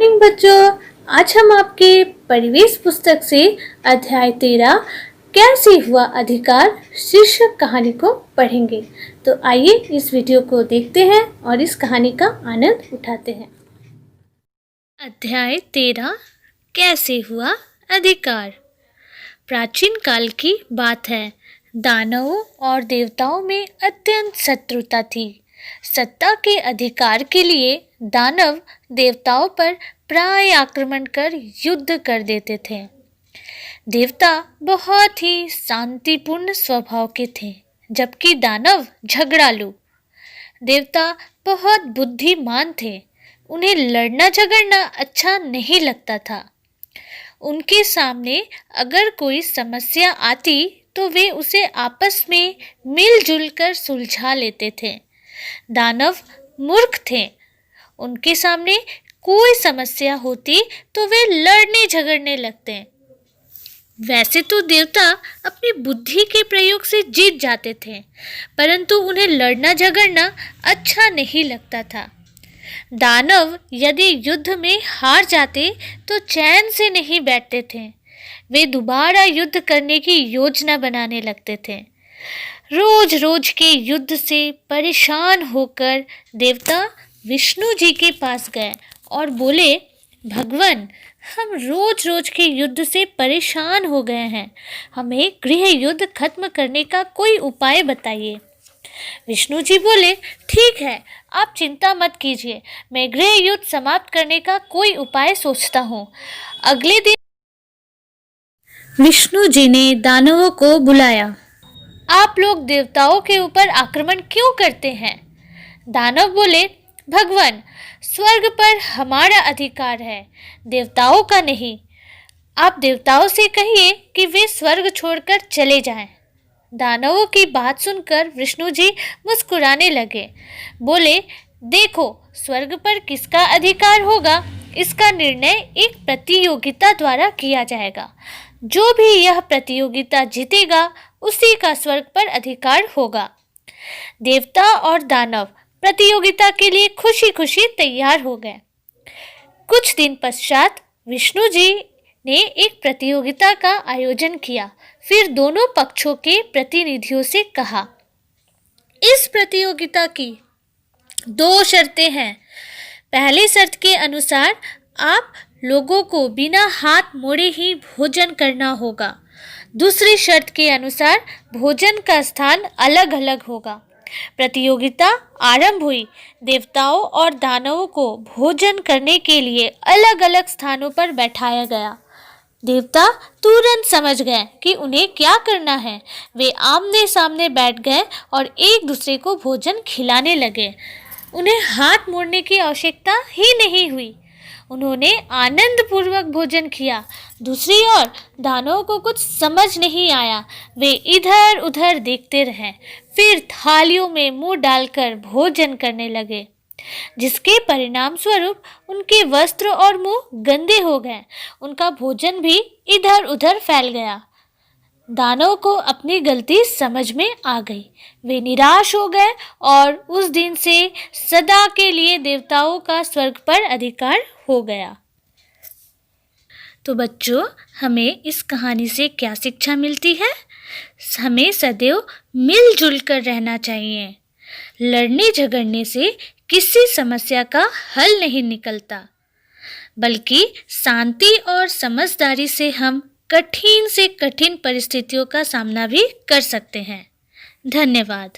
Morning बच्चों, आज हम आपके परिवेश पुस्तक से अध्याय 13 कैसे हुआ अधिकार शीर्षक कहानी को पढ़ेंगे। तो आइए इस वीडियो को देखते हैं और इस कहानी का आनंद उठाते हैं। अध्याय 13 कैसे हुआ अधिकार। प्राचीन काल की बात है। दानवों और देवताओं में अत्यंत शत्रुता थी। सत्ता के अधिकार के लिए दानव देवताओं पर प्राय आक्रमण कर युद्ध कर देते थे। देवता बहुत ही शांतिपूर्ण स्वभाव के थे, जबकि दानव झगड़ालू। देवता बहुत बुद्धिमान थे। उन्हें लड़ना झगड़ना अच्छा नहीं लगता था। उनके सामने अगर कोई समस्या आती तो वे उसे आपस में मिलजुल कर सुलझा लेते थे। दानव मूर्ख थे। उनके सामने कोई समस्या होती तो वे लड़ने झगड़ने लगते। वैसे तो देवता अपनी बुद्धि के प्रयोग से जीत जाते थे, परंतु उन्हें लड़ना झगड़ना अच्छा नहीं लगता था। दानव यदि युद्ध में हार जाते तो चैन से नहीं बैठते थे। वे दोबारा युद्ध करने की योजना बनाने लगते थे। रोज रोज के युद्ध से परेशान होकर देवता विष्णु जी के पास गए और बोले, भगवान, हम रोज रोज के युद्ध से परेशान हो गए हैं। हमें गृह युद्ध खत्म करने का कोई उपाय बताइए। विष्णु जी बोले, ठीक है, आप चिंता मत कीजिए, मैं गृह युद्ध समाप्त करने का कोई उपाय सोचता हूँ। अगले दिन विष्णु जी ने दानवों को बुलाया। आप लोग देवताओं के ऊपर आक्रमण क्यों करते हैं? दानव बोले, भगवान, स्वर्ग पर हमारा अधिकार है, देवताओं का नहीं। आप देवताओं से कहिए कि वे स्वर्ग छोड़कर चले जाएं। दानवों की बात सुनकर विष्णु जी मुस्कुराने लगे। बोले, देखो, स्वर्ग पर किसका अधिकार होगा, इसका निर्णय एक प्रतियोगिता द्वारा किया जाएगा। जो भी यह प्रतियोगिता जीतेगा उसी का स्वर्ग पर अधिकार होगा। देवता और दानव प्रतियोगिता के लिए खुशी खुशी तैयार हो गए। कुछ दिन पश्चात विष्णु जी ने एक प्रतियोगिता का आयोजन किया। फिर दोनों पक्षों के प्रतिनिधियों से कहा, इस प्रतियोगिता की 2 शर्तें हैं। पहली शर्त के अनुसार आप लोगों को बिना हाथ मोड़े ही भोजन करना होगा। दूसरी शर्त के अनुसार भोजन का स्थान अलग अलग होगा। प्रतियोगिता आरंभ हुई। देवताओं और दानवों को भोजन करने के लिए अलग अलग स्थानों पर बैठाया गया। देवता तुरंत समझ गए कि उन्हें क्या करना है। वे आमने सामने बैठ गए और एक दूसरे को भोजन खिलाने लगे। उन्हें हाथ मोड़ने की आवश्यकता ही नहीं हुई। उन्होंने आनंद पूर्वक भोजन किया। दूसरी ओर दानवों को कुछ समझ नहीं आया। वे इधर उधर देखते रहे, फिर थालियों में मुंह डालकर भोजन करने लगे, जिसके परिणाम स्वरूप उनके वस्त्र और मुंह गंदे हो गए। उनका भोजन भी इधर उधर फैल गया। दानव को अपनी गलती समझ में आ गई। वे निराश हो गए और उस दिन से सदा के लिए देवताओं का स्वर्ग पर अधिकार हो गया। तो बच्चों, हमें इस कहानी से क्या शिक्षा मिलती है? हमें सदैव मिलजुल कर रहना चाहिए। लड़ने झगड़ने से किसी समस्या का हल नहीं निकलता, बल्कि शांति और समझदारी से हम कठिन से कठिन परिस्थितियों का सामना भी कर सकते हैं। धन्यवाद।